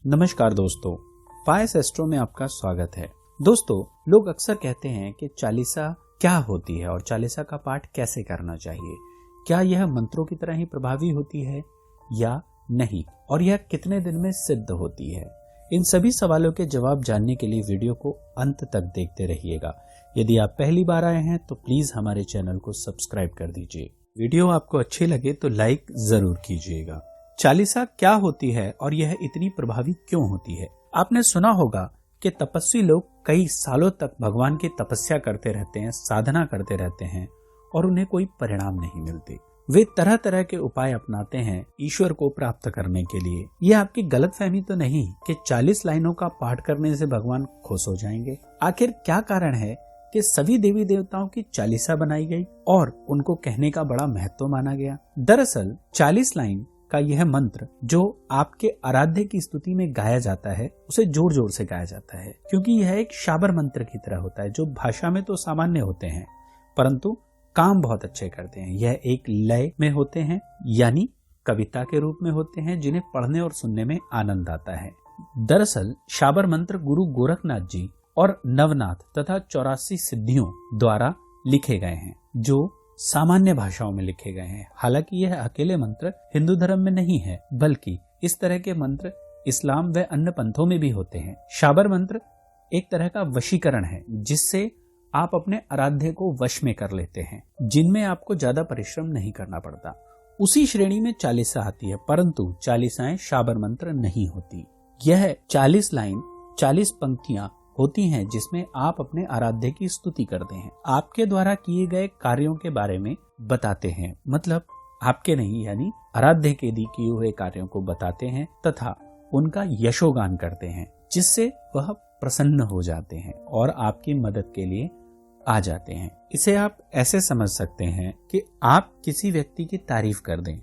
नमस्कार दोस्तों, पायस एस्ट्रो में आपका स्वागत है। दोस्तों, लोग अक्सर कहते हैं कि चालीसा क्या होती है और चालीसा का पाठ कैसे करना चाहिए। क्या यह मंत्रों की तरह ही प्रभावी होती है या नहीं, और यह कितने दिन में सिद्ध होती है। इन सभी सवालों के जवाब जानने के लिए वीडियो को अंत तक देखते रहिएगा। यदि आप पहली बार आए हैं तो प्लीज हमारे चैनल को सब्सक्राइब कर दीजिए। वीडियो आपको अच्छी लगे तो लाइक जरूर कीजिएगा। चालीसा क्या होती है और यह इतनी प्रभावी क्यों होती है। आपने सुना होगा कि तपस्वी लोग कई सालों तक भगवान की तपस्या करते रहते हैं, साधना करते रहते हैं और उन्हें कोई परिणाम नहीं मिलते। वे तरह तरह के उपाय अपनाते हैं ईश्वर को प्राप्त करने के लिए। यह आपकी गलतफहमी तो नहीं कि 40 लाइनों का पाठ करने से भगवान खुश हो जाएंगे। आखिर क्या कारण है कि सभी देवी देवताओं की चालीसा बनाई गई और उनको कहने का बड़ा महत्व माना गया। दरअसल 40 लाइन का यह मंत्र जो आपके आराध्य की स्तुति में गाया जाता है, उसे जोर जोर से गाया जाता है, क्योंकि यह एक शाबर मंत्र की तरह होता है जो भाषा में तो सामान्य होते हैं परंतु काम बहुत अच्छे करते हैं। यह एक लय में होते हैं, यानी कविता के रूप में होते हैं, जिन्हें पढ़ने और सुनने में आनंद आता है। दरअसल शाबर मंत्र गुरु गोरखनाथ जी और नवनाथ तथा 84 सिद्धियों द्वारा लिखे गए हैं, जो सामान्य भाषाओं में लिखे गए हैं। हालांकि यह अकेले मंत्र हिंदू धर्म में नहीं है, बल्कि इस तरह के मंत्र इस्लाम व अन्य पंथों में भी होते हैं। शाबर मंत्र एक तरह का वशीकरण है, जिससे आप अपने आराध्य को वश में कर लेते हैं, जिनमें आपको ज्यादा परिश्रम नहीं करना पड़ता। उसी श्रेणी में चालीसा आती है, परंतु चालीसाएं शाबर मंत्र नहीं होती। यह 40 लाइन 40 पंक्तियां होती हैं, जिसमें आप अपने आराध्य की स्तुति करते हैं, आपके द्वारा किए गए कार्यों के बारे में बताते हैं, मतलब आपके नहीं यानी आराध्य के किए हुए कार्यों को बताते हैं तथा उनका यशोगान करते हैं, जिससे वह प्रसन्न हो जाते हैं और आपकी मदद के लिए आ जाते हैं। इसे आप ऐसे समझ सकते हैं कि आप किसी व्यक्ति की तारीफ कर दें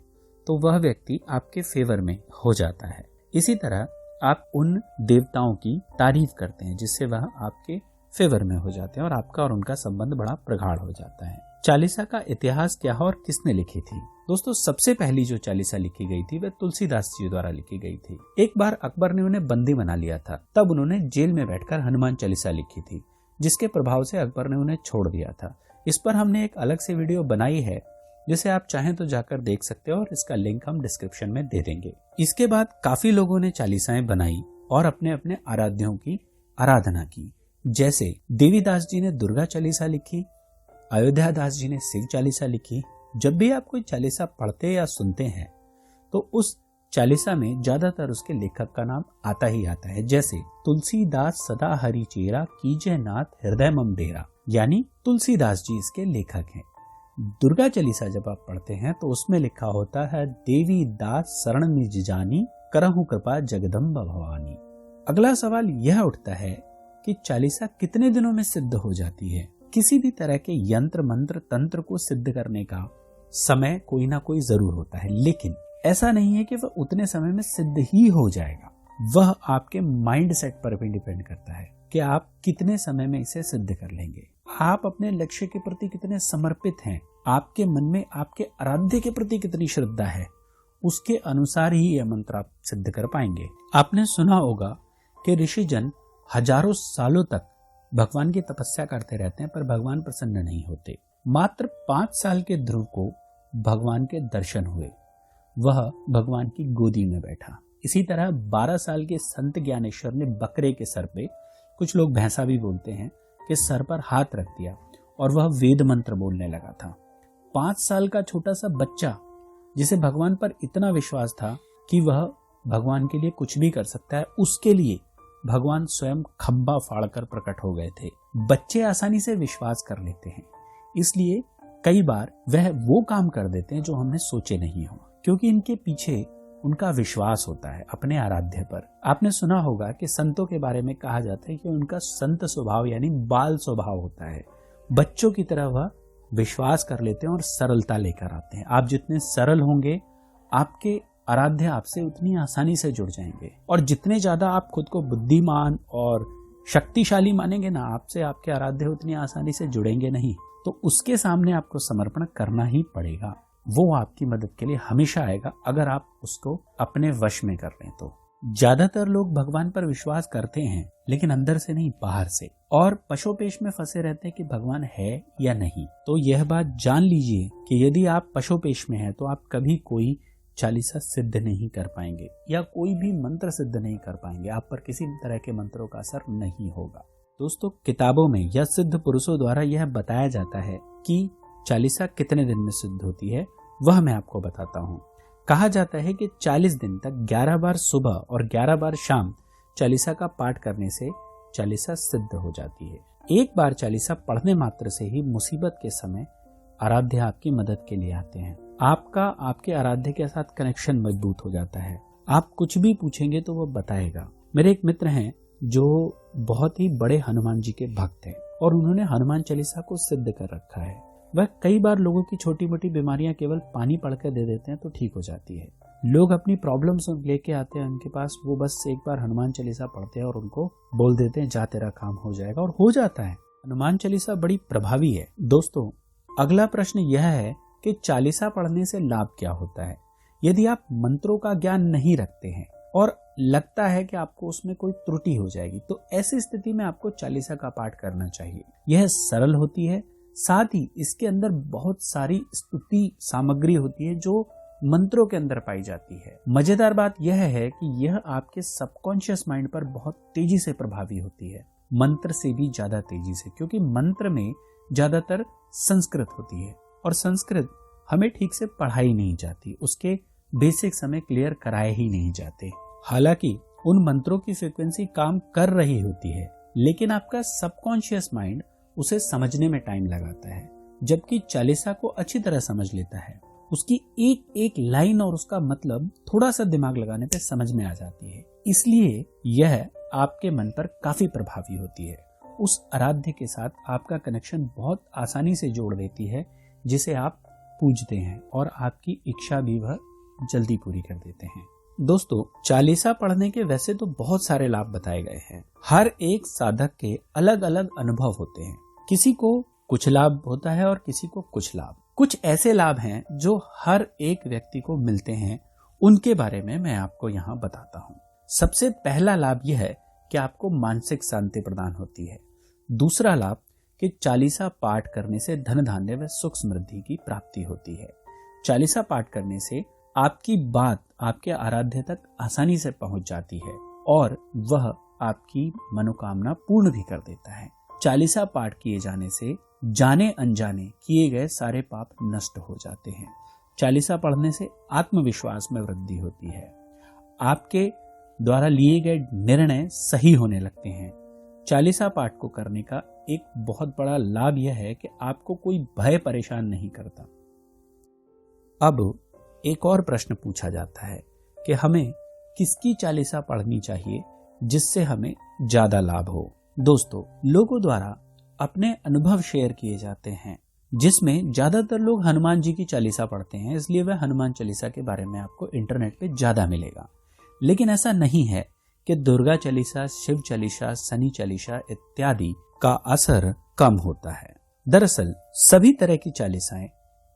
तो वह व्यक्ति आपके फेवर में हो जाता है। इसी तरह आप उन देवताओं की तारीफ करते हैं जिससे वह आपके फेवर में हो जाते हैं और आपका और उनका संबंध बड़ा प्रगाढ़ हो जाता है। चालीसा का इतिहास क्या है और किसने लिखी थी। दोस्तों, सबसे पहली जो चालीसा लिखी गई थी वह तुलसीदास जी द्वारा लिखी गई थी। एक बार अकबर ने उन्हें बंदी बना लिया था, तब उन्होंने जेल में बैठकर हनुमान चालीसा लिखी थी, जिसके प्रभाव से अकबर ने उन्हें छोड़ दिया था। इस पर हमने एक अलग से वीडियो बनाई है, जिसे आप चाहें तो जाकर देख सकते हो और इसका लिंक हम डिस्क्रिप्शन में दे देंगे। इसके बाद काफी लोगों ने चालीसाएं बनाई और अपने अपने आराध्यों की आराधना की। जैसे देवीदास जी ने दुर्गा चालीसा लिखी, अयोध्या दास जी ने शिव चालीसा लिखी। जब भी आप कोई चालीसा पढ़ते या सुनते हैं तो उस चालीसा में ज्यादातर उसके लेखक का नाम आता ही आता है। जैसे तुलसीदास सदा हरि चेरा कीजय नाथ हृदय मम डेरा, यानी तुलसीदास जी इसके लेखक हैं। दुर्गा चालीसा जब आप पढ़ते हैं तो उसमें लिखा होता है देवी दास शरण निज जानी करहु कृपा जगदम्ब भवानी। अगला सवाल यह उठता है कि चालीसा कितने दिनों में सिद्ध हो जाती है। किसी भी तरह के यंत्र मंत्र तंत्र को सिद्ध करने का समय कोई ना कोई जरूर होता है, लेकिन ऐसा नहीं है कि वह उतने समय में सिद्ध ही हो जाएगा। वह आपके माइंड सेट पर भी डिपेंड करता है कि आप कितने समय में इसे सिद्ध कर लेंगे। आप अपने लक्ष्य के प्रति कितने समर्पित हैं, आपके मन में आपके आराध्य के प्रति कितनी श्रद्धा है, उसके अनुसार ही यह मंत्र आप सिद्ध कर पाएंगे। आपने सुना होगा कि ऋषिजन हजारों सालों तक भगवान की तपस्या करते रहते हैं पर भगवान प्रसन्न नहीं होते। मात्र 5 साल के ध्रुव को भगवान के दर्शन हुए, वह भगवान की गोदी में बैठा। इसी तरह 12 साल के संत ज्ञानेश्वर ने बकरे के सर पे, कुछ लोग भैंसा भी बोलते हैं, के सर पर हाथ रख दिया और वह वेद मंत्र बोलने लगा था। 5 साल का छोटा सा बच्चा जिसे भगवान पर इतना विश्वास था कि वह भगवान के लिए कुछ भी कर सकता है, उसके लिए भगवान स्वयं खंबा फाड़कर प्रकट हो गए थे। बच्चे आसानी से विश्वास कर लेते हैं, इसलिए कई बार वह वो काम कर देते हैं जो हमने सोचे नहीं हो, क्योंकि इनके पीछे उनका विश्वास होता है अपने आराध्य पर। आपने सुना होगा कि संतों के बारे में कहा जाता है कि उनका संत स्वभाव यानी बाल स्वभाव होता है। बच्चों की तरह वह विश्वास कर लेते हैं और सरलता लेकर आते हैं। आप जितने सरल होंगे, आपके आराध्य आपसे उतनी आसानी से जुड़ जाएंगे, और जितने ज्यादा आप खुद को बुद्धिमान और शक्तिशाली मानेंगे ना, आपसे आपके आराध्य उतनी आसानी से जुड़ेंगे नहीं। तो उसके सामने आपको समर्पण करना ही पड़ेगा। वो आपकी मदद के लिए हमेशा आएगा अगर आप उसको अपने वश में कर लें तो। ज्यादातर लोग भगवान पर विश्वास करते हैं, लेकिन अंदर से नहीं, बाहर से, और पशोपेश में फंसे रहते हैं कि भगवान है या नहीं। तो यह बात जान लीजिए कि यदि आप पशोपेश में हैं तो आप कभी कोई चालीसा सिद्ध नहीं कर पाएंगे या कोई भी मंत्र सिद्ध नहीं कर पाएंगे। आप पर किसी भी तरह के मंत्रों का असर नहीं होगा। दोस्तों, किताबों में या सिद्ध पुरुषों द्वारा यह बताया जाता है कि चालीसा कितने दिन में सिद्ध होती है, वह मैं आपको बताता हूँ। कहा जाता है कि 40 दिन तक 11 बार सुबह और 11 बार शाम चालीसा का पाठ करने से चालीसा सिद्ध हो जाती है। एक बार चालीसा पढ़ने मात्र से ही मुसीबत के समय आराध्य आपकी मदद के लिए आते हैं। आपका आपके आराध्य के साथ कनेक्शन मजबूत हो जाता है। आप कुछ भी पूछेंगे तो वो बताएगा। मेरे एक मित्र हैं जो बहुत ही बड़े हनुमान जी के भक्त हैं और उन्होंने हनुमान चालीसा को सिद्ध कर रखा है। वह कई बार लोगों की छोटी मोटी बीमारियां केवल पानी पढ़ कर दे देते हैं तो ठीक हो जाती है। लोग अपनी प्रॉब्लम्स लेके आते हैं उनके पास, वो बस एक बार हनुमान चालीसा पढ़ते हैं और उनको बोल देते हैं जा तेरा काम हो जाएगा, और हो जाता है। हनुमान चालीसा बड़ी प्रभावी है। दोस्तों, अगला प्रश्न यह है कि चालीसा पढ़ने से लाभ क्या होता है। यदि आप मंत्रों का ज्ञान नहीं रखते हैं और लगता है कि आपको उसमें कोई त्रुटि हो जाएगी, तो ऐसी स्थिति में आपको चालीसा का पाठ करना चाहिए। यह सरल होती है, साथ ही इसके अंदर बहुत सारी स्तुति सामग्री होती है जो मंत्रों के अंदर पाई जाती है। मजेदार बात यह है कि यह आपके सबकॉन्शियस माइंड पर बहुत तेजी से प्रभावी होती है, मंत्र से भी ज्यादा तेजी से, क्योंकि मंत्र में ज्यादातर संस्कृत होती है और संस्कृत हमें ठीक से पढ़ाई नहीं जाती, उसके बेसिक्स हमें क्लियर कराए ही नहीं जाते। हालांकि उन मंत्रों की फ्रीक्वेंसी काम कर रही होती है, लेकिन आपका सबकॉन्शियस माइंड उसे समझने में टाइम लगाता है, जबकि चालीसा को अच्छी तरह समझ लेता है। उसकी एक एक लाइन और उसका मतलब थोड़ा सा दिमाग लगाने पे समझ में आ जाती है, इसलिए यह आपके मन पर काफी प्रभावी होती है। उस आराध्य के साथ आपका कनेक्शन बहुत आसानी से जोड़ देती है जिसे आप पूजते हैं, और आपकी इच्छा भी वह जल्दी पूरी कर देते हैं। दोस्तों, चालीसा पढ़ने के वैसे तो बहुत सारे लाभ बताए गए हैं। हर एक साधक के अलग अलग अनुभव होते हैं, किसी को कुछ लाभ होता है और किसी को कुछ लाभ। कुछ ऐसे लाभ हैं जो हर एक व्यक्ति को मिलते हैं, उनके बारे में मैं आपको यहाँ बताता हूँ। सबसे पहला लाभ यह है कि आपको मानसिक शांति प्रदान होती है। दूसरा लाभ कि चालीसा पाठ करने से धन धान्य व सुख समृद्धि की प्राप्ति होती है। चालीसा पाठ करने से आपकी बात आपके आराध्य तक आसानी से पहुंच जाती है और वह आपकी मनोकामना पूर्ण भी कर देता है। चालीसा पाठ किए जाने से जाने अनजाने किए गए सारे पाप नष्ट हो जाते हैं। चालीसा पढ़ने से आत्मविश्वास में वृद्धि होती है। आपके द्वारा लिए गए निर्णय सही होने लगते हैं। चालीसा पाठ को करने का एक बहुत बड़ा लाभ यह है कि आपको कोई भय परेशान नहीं करता। अब एक और प्रश्न पूछा जाता है कि हमें किसकी चालीसा पढ़नी चाहिए जिससे हमें ज्यादा लाभ हो। दोस्तों, लोगों द्वारा अपने अनुभव शेयर किए जाते हैं जिसमें ज्यादातर लोग हनुमान जी की चालीसा पढ़ते हैं, इसलिए वह हनुमान चालीसा के बारे में आपको इंटरनेट पे ज्यादा मिलेगा। लेकिन ऐसा नहीं है कि दुर्गा चालीसा, शिव चालीसा, शनि चालीसा इत्यादि का असर कम होता है। दरअसल सभी तरह की चालीसाएं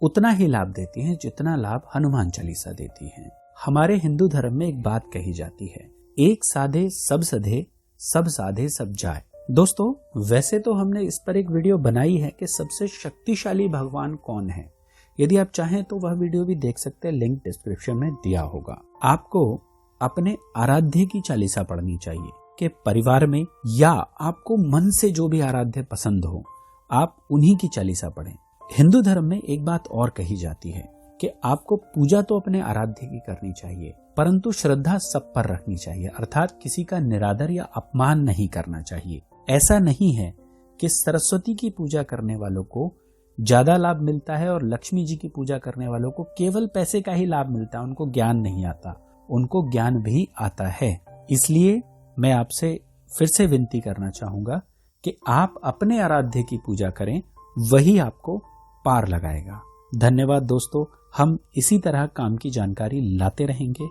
उतना ही लाभ देती हैं जितना लाभ हनुमान चालीसा देती हैं। हमारे हिंदू धर्म में एक बात कही जाती है, एक साधे सब सधे, सब साधे सब जाए। दोस्तों, वैसे तो हमने इस पर एक वीडियो बनाई है कि सबसे शक्तिशाली भगवान कौन है। यदि आप चाहें तो वह वीडियो भी देख सकते हैं, लिंक डिस्क्रिप्शन में दिया होगा। आपको अपने आराध्य की चालीसा पढ़नी चाहिए कि परिवार में या आपको मन से जो भी आराध्य पसंद हो, आप उन्हीं की चालीसा पढ़ें। हिंदू धर्म में एक बात और कही जाती है कि आपको पूजा तो अपने आराध्य की करनी चाहिए, परंतु श्रद्धा सब पर रखनी चाहिए, अर्थात किसी का निरादर या अपमान नहीं करना चाहिए। ऐसा नहीं है कि सरस्वती की पूजा करने वालों को ज्यादा लाभ मिलता है और लक्ष्मी जी की पूजा करने वालों को केवल पैसे का ही लाभ मिलता है, उनको ज्ञान नहीं आता। उनको ज्ञान भी आता है। इसलिए मैं आपसे फिर से विनती करना चाहूंगा कि आप अपने आराध्य की पूजा करें, वही आपको पार लगाएगा। धन्यवाद दोस्तों, हम इसी तरह काम की जानकारी लाते रहेंगे।